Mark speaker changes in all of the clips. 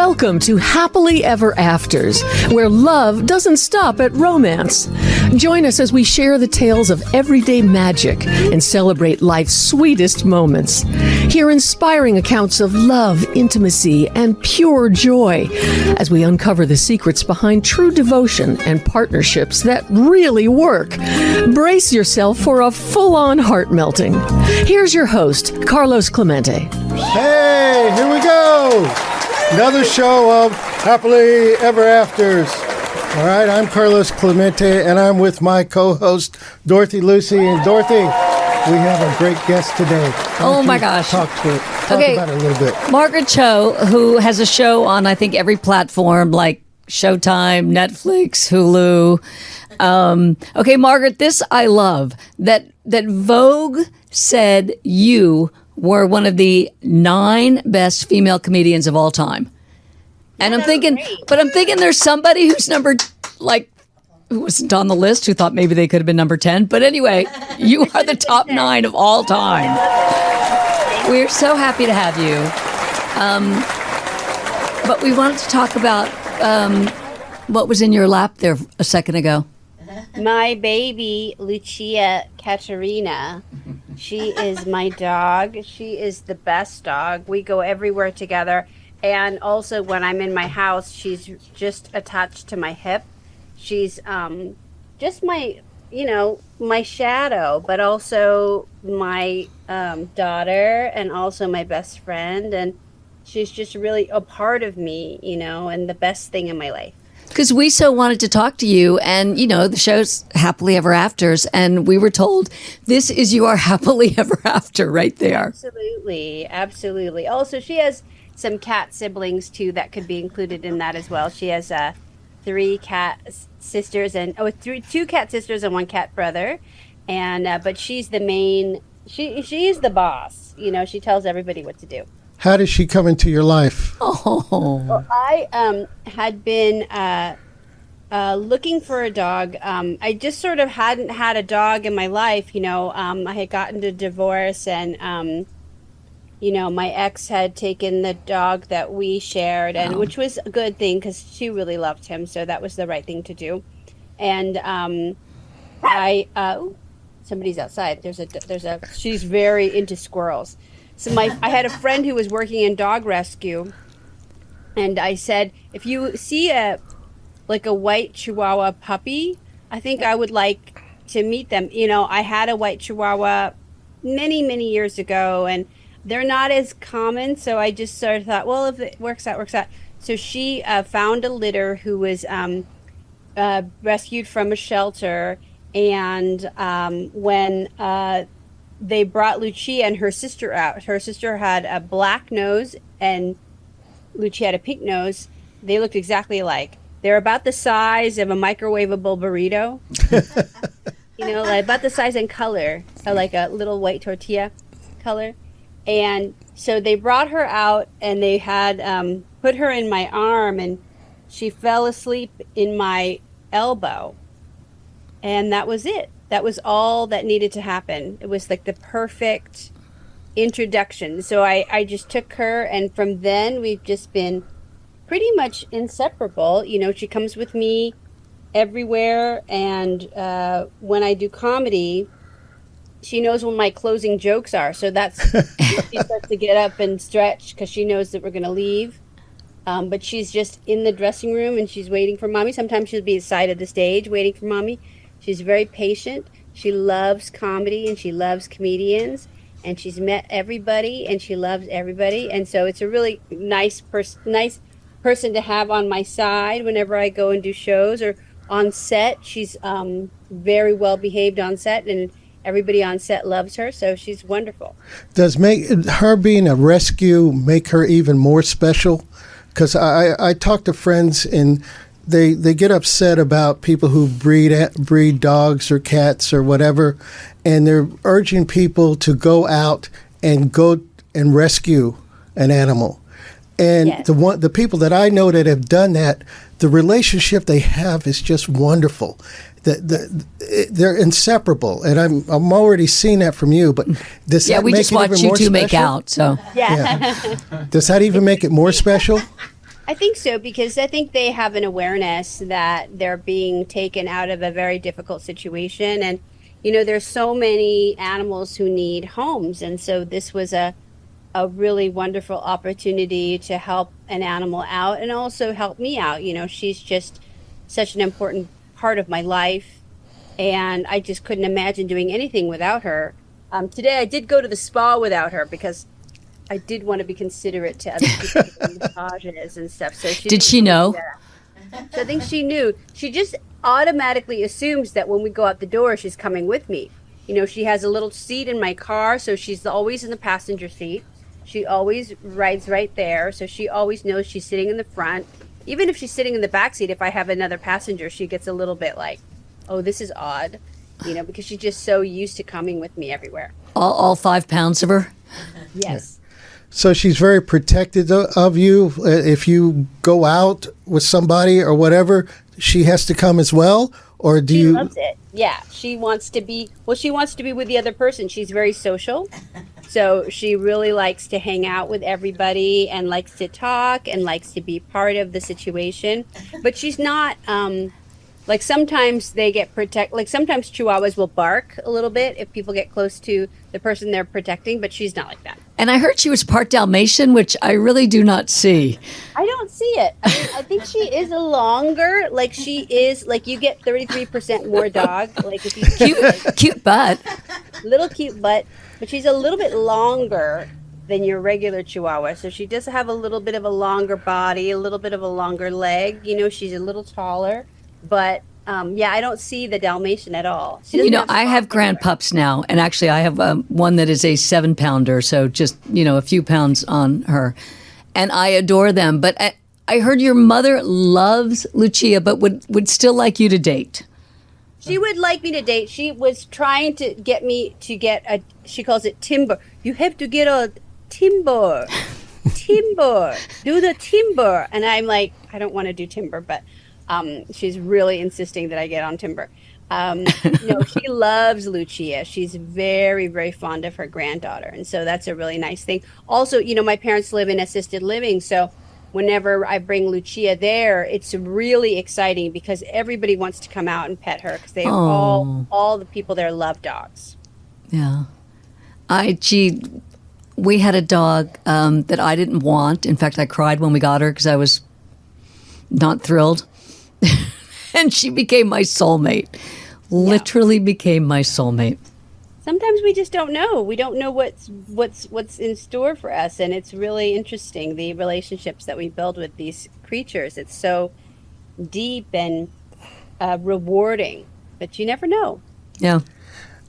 Speaker 1: Welcome to Happily Ever Afters, where love doesn't stop at romance. Join us as we share the tales of everyday magic and celebrate life's sweetest moments. Hear inspiring accounts of love, intimacy, and pure joy as we uncover the secrets behind true devotion and partnerships that really work. Brace yourself for a full-on heart-melting. Here's your host, Carlos Clemente.
Speaker 2: Hey, here we go. Another show of Happily Ever Afters. All right, I'm Carlos Clemente, and I'm with my co-host, Dorothy Lucy. And Dorothy, we have a great guest today.
Speaker 3: Oh, my gosh.
Speaker 2: Talk about it a little bit.
Speaker 3: Margaret Cho, who has a show on, I think, every platform like Showtime, Netflix, Hulu. Okay, Margaret, this I love, that Vogue said you were one of the 9 best female comedians of all time. And I'm thinking there's somebody who's who wasn't on the list, who thought maybe they could have been number 10. But anyway, you are the top 9 of all time. We're so happy to have you. But we wanted to talk about what was in your lap there a second ago.
Speaker 4: My baby, Lucia Katerina. She is my dog. She is the best dog. We go everywhere together. And also when I'm in my house, she's just attached to my hip. She's just my shadow, but also my daughter and also my best friend. And she's just really a part of me, and the best thing in my life.
Speaker 3: Because we so wanted to talk to you, and the show's Happily Ever Afters, and we were told this is your Happily Ever After right there.
Speaker 4: Absolutely. Also, she has some cat siblings too that could be included in that as well. She has 3 cat sisters and 2 cat sisters and 1 cat brother, and but she's the main. She's the boss. She tells everybody what to do.
Speaker 2: How did she come into your life?
Speaker 3: Oh.
Speaker 4: Well, I had been looking for a dog. I just sort of hadn't had a dog in my life. I had gotten a divorce, and my ex had taken the dog that we shared, and which was a good thing because she really loved him, so that was the right thing to do. And somebody's outside. She's very into squirrels. So I had a friend who was working in dog rescue, and I said, if you see a white Chihuahua puppy, I think I would like to meet them. I had a white Chihuahua many, many years ago, and they're not as common, so I just sort of thought, well, if it works out, works out. So she found a litter who was rescued from a shelter, and when they brought Lucia and her sister out. Her sister had a black nose and Lucia had a pink nose. They looked exactly alike. They're about the size of a microwavable burrito. About the size and color, like a little white tortilla color. And so they brought her out and they had put her in my arm, and she fell asleep in my elbow. And that was it. That was all that needed to happen. It was like the perfect introduction. So I just took her, and from then we've just been pretty much inseparable. She comes with me everywhere, and when I do comedy, she knows when my closing jokes are. So that's she starts to get up and stretch because she knows that we're going to leave. But she's just in the dressing room, and she's waiting for mommy. Sometimes she'll be at the side of the stage waiting for mommy. She's very patient. She loves comedy and she loves comedians, and she's met everybody and she loves everybody. And so it's a really nice person to have on my side whenever I go and do shows or on set. She's very well behaved on set, and everybody on set loves her. So she's wonderful.
Speaker 2: Does her being a rescue make her even more special? Because I talk to friends, and they get upset about people who breed dogs or cats or whatever, and they're urging people to go out and rescue an animal. And yes. The people that I know that have done that, the relationship they have is just wonderful. They're inseparable, and I'm already seeing that from you. But does that
Speaker 3: we
Speaker 2: make
Speaker 3: just
Speaker 2: it
Speaker 3: watched
Speaker 2: even
Speaker 3: you
Speaker 2: more
Speaker 3: two
Speaker 2: special?
Speaker 3: make out. So
Speaker 2: Does that even make it more special?
Speaker 4: I think so, because I think they have an awareness that they're being taken out of a very difficult situation. And, there's so many animals who need homes. And so this was a really wonderful opportunity to help an animal out and also help me out. She's just such an important part of my life. And I just couldn't imagine doing anything without her. Today I did go to the spa without her because I did want to be considerate to other people doing massages and stuff. So
Speaker 3: Did she know?
Speaker 4: So I think she knew. She just automatically assumes that when we go out the door, she's coming with me. She has a little seat in my car, so she's always in the passenger seat. She always rides right there, so she always knows she's sitting in the front. Even if she's sitting in the back seat, if I have another passenger, she gets a little bit like, oh, this is odd, because she's just so used to coming with me everywhere.
Speaker 3: All 5 pounds of her?
Speaker 4: Yes.
Speaker 2: So she's very protective of you. If you go out with somebody or whatever, she has to come as well? Or do you...
Speaker 4: She loves it. Yeah. She wants to be with the other person. She's very social. So she really likes to hang out with everybody and likes to talk and likes to be part of the situation. But she's not... like sometimes they get sometimes Chihuahuas will bark a little bit if people get close to the person they're protecting, but she's not like that.
Speaker 3: And I heard she was part Dalmatian, which I really do not see.
Speaker 4: I don't see it. I think she is a longer, she is, you get 33% more dog. If you
Speaker 3: Cute butt.
Speaker 4: little cute butt, but she's a little bit longer than your regular Chihuahua. So she does have a little bit of a longer body, a little bit of a longer leg. She's a little taller. But I don't see the Dalmatian at all.
Speaker 3: I have grand pups now, and actually I have one that is a 7-pounder, so just, a few pounds on her. And I adore them. But I heard your mother loves Lucia, but would still like you to date.
Speaker 4: She would like me to date. She was trying to get me to get she calls it timber. You have to get a timber. Timber. Do the timber. And I'm like, I don't want to do timber, but... she's really insisting that I get on timber. She loves Lucia. She's very, very fond of her granddaughter. And so that's a really nice thing. Also, my parents live in assisted living. So whenever I bring Lucia there, it's really exciting because everybody wants to come out and pet her because they all the people there love dogs.
Speaker 3: Yeah. We had a dog that I didn't want. In fact, I cried when we got her because I was not thrilled. And she became my soulmate. Literally became my soulmate.
Speaker 4: Sometimes we just don't know. We don't know what's in store for us, and it's really interesting the relationships that we build with these creatures. It's so deep and rewarding, but you never know.
Speaker 3: Yeah.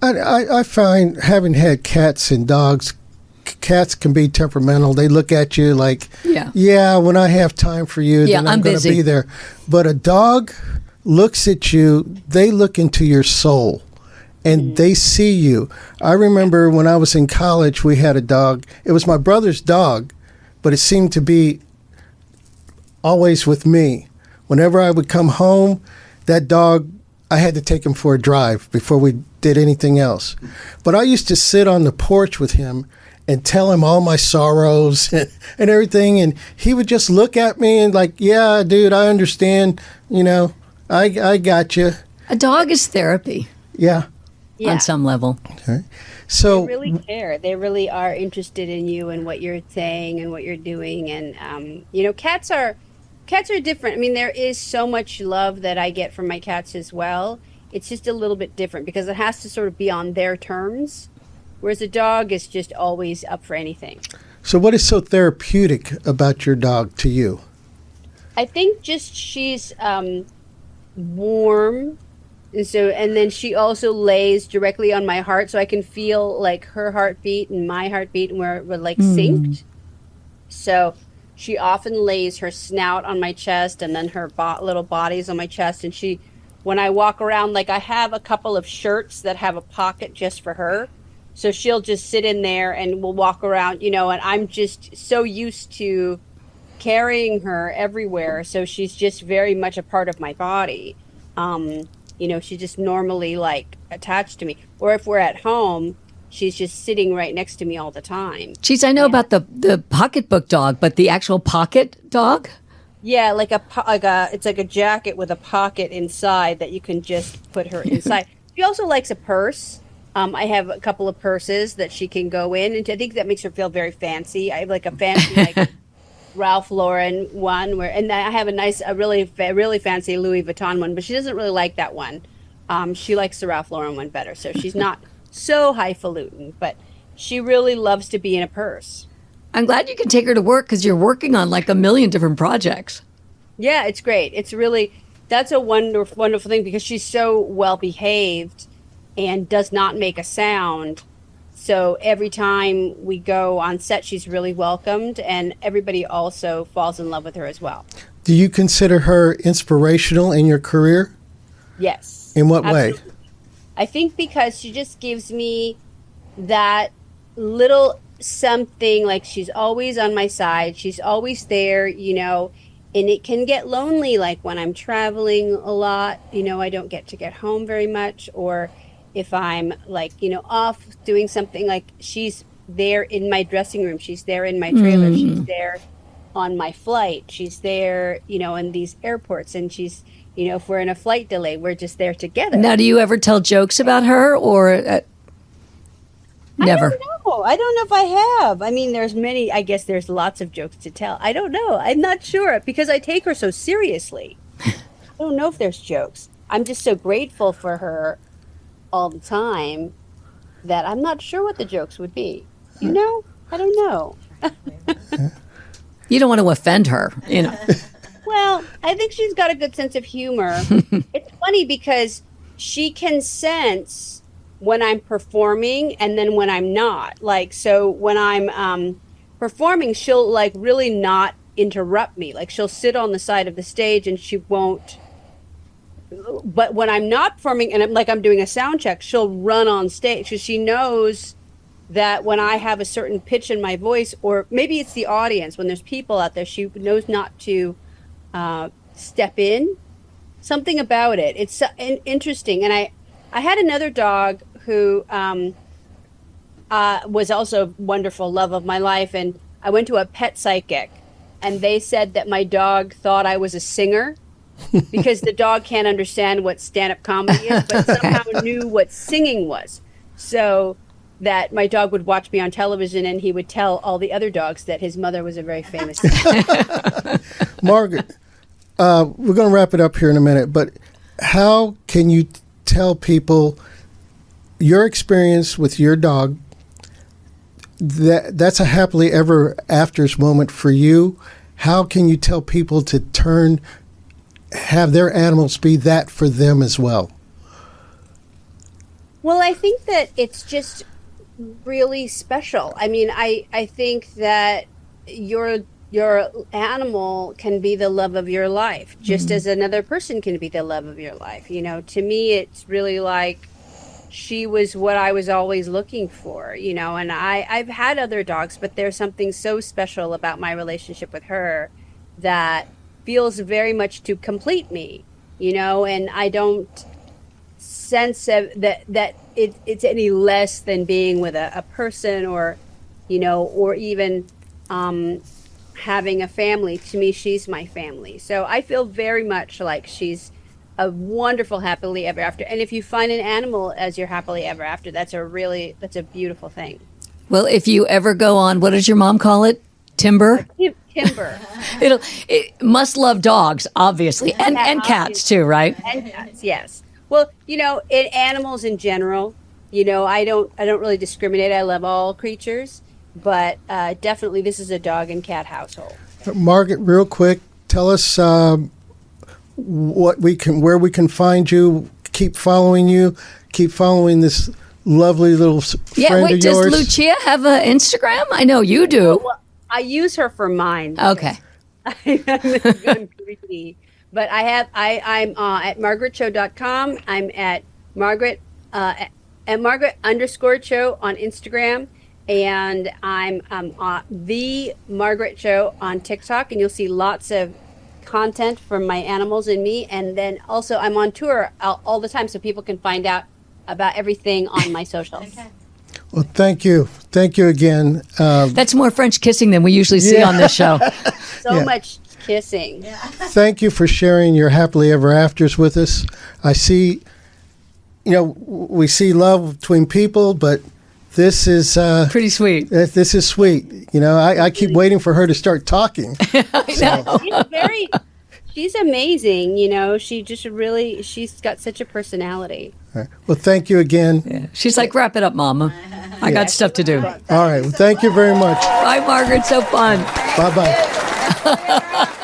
Speaker 2: I find, having had cats and dogs, cats can be temperamental. They look at you like, when I have time for you, then I'm going to be there. But a dog looks at you, they look into your soul, and they see you. I remember when I was in college, we had a dog. It was my brother's dog, but it seemed to be always with me. Whenever I would come home, that dog, I had to take him for a drive before we did anything else. But I used to sit on the porch with him and tell him all my sorrows and everything. And he would just look at me and like, yeah, dude, I understand. I got you.
Speaker 3: A dog is therapy.
Speaker 2: Yeah.
Speaker 3: On some level.
Speaker 2: Okay. So
Speaker 4: they really care. They really are interested in you and what you're saying and what you're doing. And, cats are different. I mean, there is so much love that I get from my cats as well. It's just a little bit different because it has to sort of be on their terms. Whereas a dog is just always up for anything.
Speaker 2: So what is so therapeutic about your dog to you?
Speaker 4: I think just she's warm. And then she also lays directly on my heart. So I can feel like her heartbeat and my heartbeat and we're like synced. So she often lays her snout on my chest and then her little body's on my chest. And when I walk around, like I have a couple of shirts that have a pocket just for her. So she'll just sit in there and we'll walk around, and I'm just so used to carrying her everywhere. So she's just very much a part of my body. She's just normally like attached to me. Or if we're at home, she's just sitting right next to me all the time.
Speaker 3: Geez, I know about the pocketbook dog, but the actual pocket dog?
Speaker 4: Yeah, it's like a jacket with a pocket inside that you can just put her inside. She also likes a purse. I have a couple of purses that she can go in, and I think that makes her feel very fancy. I have like a fancy like Ralph Lauren one and I have a really fancy Louis Vuitton one, but she doesn't really like that one. She likes the Ralph Lauren one better, so she's not so highfalutin, but she really loves to be in a purse.
Speaker 3: I'm glad you can take her to work because you're working on like a million different projects.
Speaker 4: Yeah, it's great. That's a wonderful, wonderful thing because she's so well behaved and does not make a sound. So every time we go on set, she's really welcomed, and everybody also falls in love with her as well.
Speaker 2: Do you consider her inspirational in your career?
Speaker 4: Yes.
Speaker 2: In what
Speaker 4: absolutely.
Speaker 2: way?
Speaker 4: I think because she just gives me that little something, like she's always on my side. She's always there, and it can get lonely, like when I'm traveling a lot, I don't get home very much, or if I'm off doing something, like she's there in my dressing room, she's there in my trailer, she's there on my flight, she's there, in these airports, and she's, if we're in a flight delay, we're just there together.
Speaker 3: Now, do you ever tell jokes about her or never?
Speaker 4: I don't know if I have. I mean, I guess there's lots of jokes to tell. I don't know. I'm not sure because I take her so seriously. I don't know if there's jokes. I'm just so grateful for her all the time that I'm not sure what the jokes would be. I don't know.
Speaker 3: You don't want to offend her,
Speaker 4: Well, I think she's got a good sense of humor. It's funny because she can sense when I'm performing and then when I'm not. Like, so when I'm performing, she'll like really not interrupt me. Like she'll sit on the side of the stage and she won't. But when I'm not performing and I'm doing a sound check, she'll run on stage because she knows that when I have a certain pitch in my voice, or maybe it's the audience, when there's people out there, she knows not to step in. Something about it. It's interesting. And I had another dog who was also a wonderful love of my life. And I went to a pet psychic, and they said that my dog thought I was a singer because the dog can't understand what stand-up comedy is, but somehow knew what singing was. So that my dog would watch me on television, and he would tell all the other dogs that his mother was a very famous singer.
Speaker 2: Margaret, we're going to wrap it up here in a minute, but how can you tell people your experience with your dog? That's a happily ever afters moment for you. How can you tell people to have their animals be that for them as well?
Speaker 4: Well, I think that it's just really special. I mean, I think that your animal can be the love of your life, just as another person can be the love of your life. To me, it's really like she was what I was always looking for, and I've had other dogs, but there's something so special about my relationship with her that feels very much to complete me, and I don't sense that it's any less than being with a person or even having a family. To me, she's my family. So I feel very much like she's a wonderful happily ever after. And if you find an animal as your happily ever after, that's a beautiful thing.
Speaker 3: Well, if you ever go on, what does your mom call it? Timber?
Speaker 4: Timber.
Speaker 3: It must love dogs, obviously, and cats too, right?
Speaker 4: And cats, yes. Well, animals in general, I don't really discriminate. I love all creatures, but definitely this is a dog and cat household.
Speaker 2: Margaret, real quick, tell us where we can find you. Keep following you. Keep following this lovely little friend of yours.
Speaker 3: Does Lucia have an Instagram? I know you do.
Speaker 4: Well, I use her for mine.
Speaker 3: Okay.
Speaker 4: I'm greedy. But I'm at margaretcho.com. I'm at Margaret _Cho on Instagram, and I'm the Margaret Cho on TikTok, and you'll see lots of content from my animals and me. And then also I'm on tour all the time, so people can find out about everything on my socials. Okay.
Speaker 2: Well, thank you again.
Speaker 3: That's more French kissing than we usually see on this show.
Speaker 4: So much kissing.
Speaker 2: Thank you for sharing your happily ever afters with us. I see, we see love between people, but this is
Speaker 3: Pretty sweet.
Speaker 2: this is sweet. I keep waiting for her to start talking.
Speaker 4: She's amazing. She's got such a personality.
Speaker 2: All right. Well, thank you again.
Speaker 3: Yeah. She's like, wrap it up, Mama. I got stuff to do.
Speaker 2: All right. Well, thank you very much.
Speaker 3: Bye, Margaret. So fun.
Speaker 2: Bye-bye.